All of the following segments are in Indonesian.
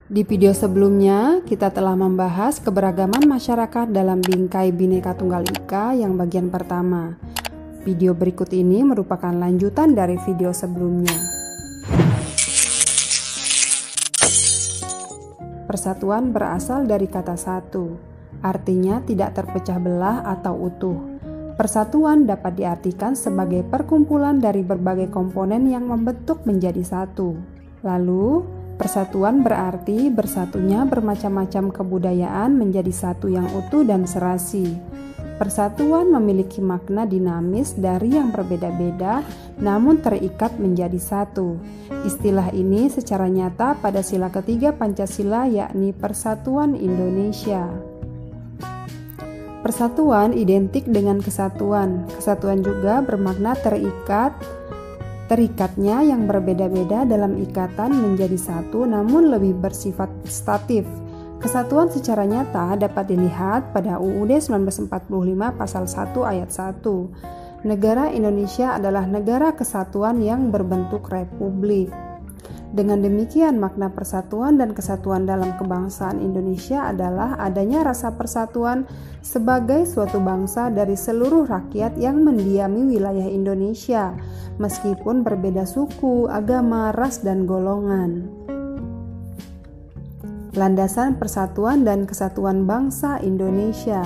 Di video sebelumnya, kita telah membahas keberagaman masyarakat dalam bingkai Bhinneka Tunggal Ika yang bagian pertama. Video berikut ini merupakan lanjutan dari video sebelumnya. Persatuan berasal dari kata satu, artinya tidak terpecah belah atau utuh. Persatuan dapat diartikan sebagai perkumpulan dari berbagai komponen yang membentuk menjadi satu. Lalu, persatuan berarti bersatunya bermacam-macam kebudayaan menjadi satu yang utuh dan serasi. Persatuan memiliki makna dinamis dari yang berbeda-beda namun terikat menjadi satu. Istilah ini secara nyata pada sila ketiga Pancasila, yakni Persatuan Indonesia. Persatuan identik dengan kesatuan. Kesatuan juga bermakna terikat. Terikatnya yang berbeda-beda dalam ikatan menjadi satu namun lebih bersifat statif. Kesatuan secara nyata dapat dilihat pada UUD 1945 pasal 1 ayat 1. Negara Indonesia adalah negara kesatuan yang berbentuk republik. Dengan demikian, makna persatuan dan kesatuan dalam kebangsaan Indonesia adalah adanya rasa persatuan sebagai suatu bangsa dari seluruh rakyat yang mendiami wilayah Indonesia, meskipun berbeda suku, agama, ras, dan golongan. Landasan persatuan dan kesatuan bangsa Indonesia.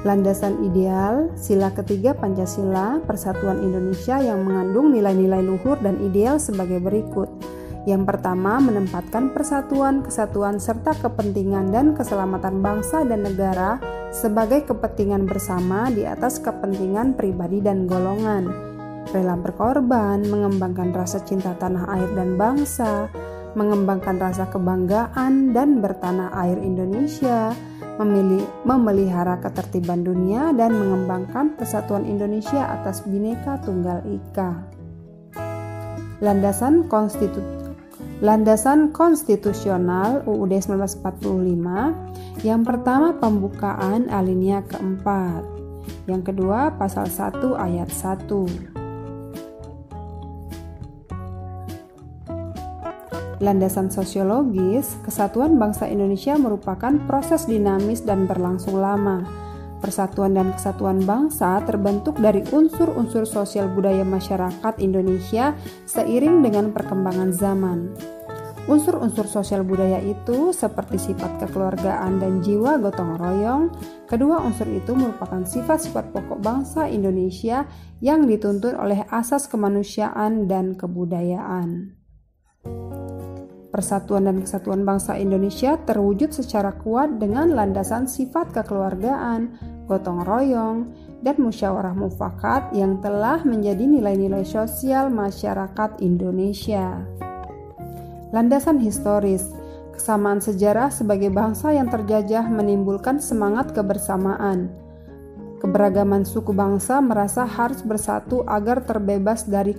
Landasan ideal, sila ketiga Pancasila, Persatuan Indonesia yang mengandung nilai-nilai luhur dan ideal sebagai berikut. Yang pertama, menempatkan persatuan, kesatuan, serta kepentingan dan keselamatan bangsa dan negara sebagai kepentingan bersama di atas kepentingan pribadi dan golongan. Rela berkorban, mengembangkan rasa cinta tanah air dan bangsa, mengembangkan rasa kebanggaan dan bertanah air Indonesia, memelihara ketertiban dunia dan mengembangkan persatuan Indonesia atas Bhinneka Tunggal Ika. Landasan konstitusional UUD 1945. Yang pertama, pembukaan alinea keempat. Yang kedua, pasal 1 ayat 1. Landasan sosiologis, kesatuan bangsa Indonesia merupakan proses dinamis dan berlangsung lama. Persatuan dan kesatuan bangsa terbentuk dari unsur-unsur sosial budaya masyarakat Indonesia seiring dengan perkembangan zaman. Unsur-unsur sosial budaya itu seperti sifat kekeluargaan dan jiwa gotong royong. Kedua unsur itu merupakan sifat-sifat pokok bangsa Indonesia yang dituntun oleh asas kemanusiaan dan kebudayaan. Persatuan dan kesatuan bangsa Indonesia terwujud secara kuat dengan landasan sifat kekeluargaan, gotong royong, dan musyawarah mufakat yang telah menjadi nilai-nilai sosial masyarakat Indonesia. Landasan historis, kesamaan sejarah sebagai bangsa yang terjajah menimbulkan semangat kebersamaan. Keberagaman suku bangsa merasa harus bersatu agar terbebas dari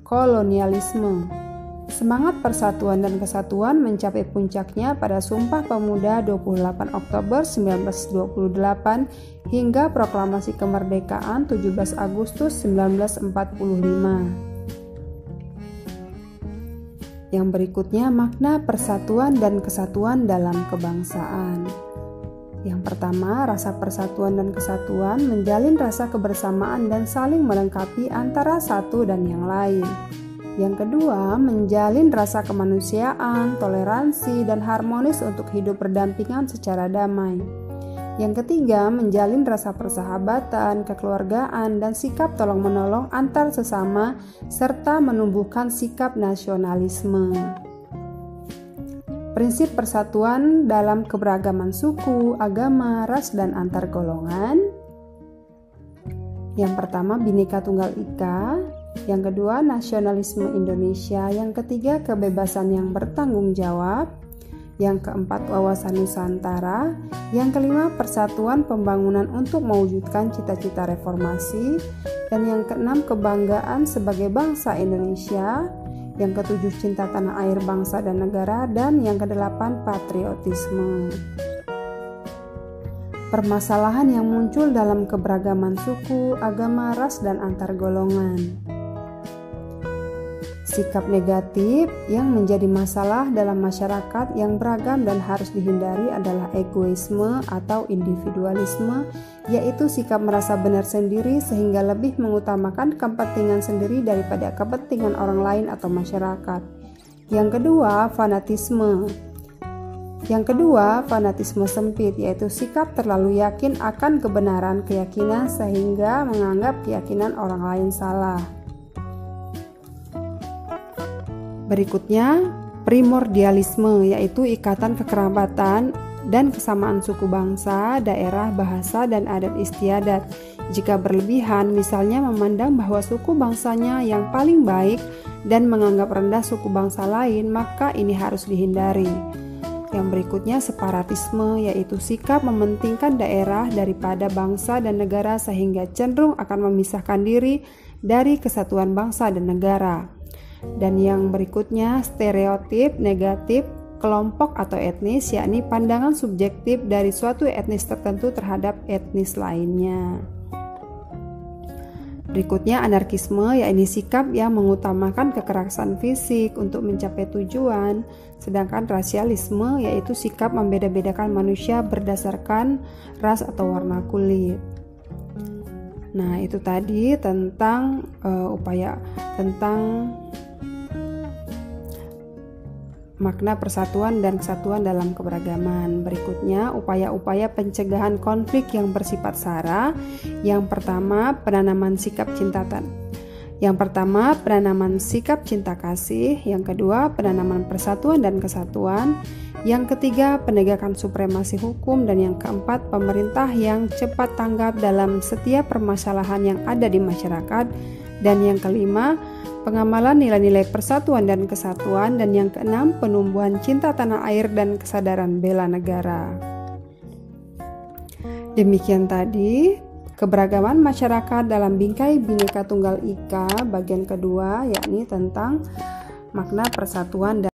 kolonialisme. Semangat persatuan dan kesatuan mencapai puncaknya pada Sumpah Pemuda 28 Oktober 1928 hingga Proklamasi Kemerdekaan 17 Agustus 1945. Yang berikutnya, makna persatuan dan kesatuan dalam kebangsaan. Yang pertama, rasa persatuan dan kesatuan menjalin rasa kebersamaan dan saling melengkapi antara satu dan yang lain. Yang kedua, menjalin rasa kemanusiaan, toleransi, dan harmonis untuk hidup berdampingan secara damai. Yang ketiga, menjalin rasa persahabatan, kekeluargaan, dan sikap tolong-menolong antar sesama, serta menumbuhkan sikap nasionalisme. Prinsip persatuan dalam keberagaman suku, agama, ras, dan antar golongan. Yang pertama, Bhinneka Tunggal Ika. Yang kedua, nasionalisme Indonesia. Yang ketiga, kebebasan yang bertanggung jawab. Yang keempat, wawasan Nusantara. Yang kelima, persatuan pembangunan untuk mewujudkan cita-cita reformasi. Dan yang keenam, kebanggaan sebagai bangsa Indonesia. Yang ketujuh, cinta tanah air, bangsa dan negara. Dan yang kedelapan, patriotisme. Permasalahan yang muncul dalam keberagaman suku, agama, ras, dan antar golongan. Sikap negatif yang menjadi masalah dalam masyarakat yang beragam dan harus dihindari adalah egoisme atau individualisme, yaitu sikap merasa benar sendiri sehingga lebih mengutamakan kepentingan sendiri daripada kepentingan orang lain atau masyarakat. Yang kedua, fanatisme. Fanatisme sempit, yaitu sikap terlalu yakin akan kebenaran keyakinan sehingga menganggap keyakinan orang lain salah. Berikutnya, primordialisme, yaitu ikatan kekerabatan dan kesamaan suku bangsa, daerah, bahasa, dan adat istiadat. Jika berlebihan, misalnya memandang bahwa suku bangsanya yang paling baik dan menganggap rendah suku bangsa lain, maka ini harus dihindari. Yang berikutnya, separatisme, yaitu sikap mementingkan daerah daripada bangsa dan negara sehingga cenderung akan memisahkan diri dari kesatuan bangsa dan negara. Dan yang berikutnya, stereotip negatif kelompok atau etnis, yakni pandangan subjektif dari suatu etnis tertentu terhadap etnis lainnya. Berikutnya, anarkisme, yakni sikap yang mengutamakan kekerasan fisik untuk mencapai tujuan, sedangkan rasialisme yaitu sikap membeda-bedakan manusia berdasarkan ras atau warna kulit. Nah, itu tadi tentang makna persatuan dan kesatuan dalam keberagaman. Berikutnya, upaya-upaya pencegahan konflik yang bersifat sara. Yang pertama, penanaman sikap cinta kasih. Yang kedua, penanaman persatuan dan kesatuan. Yang ketiga, penegakan supremasi hukum. Dan yang keempat, pemerintah yang cepat tanggap dalam setiap permasalahan yang ada di masyarakat. Dan yang kelima, pengamalan nilai-nilai persatuan dan kesatuan. Dan yang keenam, penumbuhan cinta tanah air dan kesadaran bela negara. Demikian tadi keberagaman masyarakat dalam bingkai Bhinneka Tunggal Ika bagian kedua, yakni tentang makna persatuan dan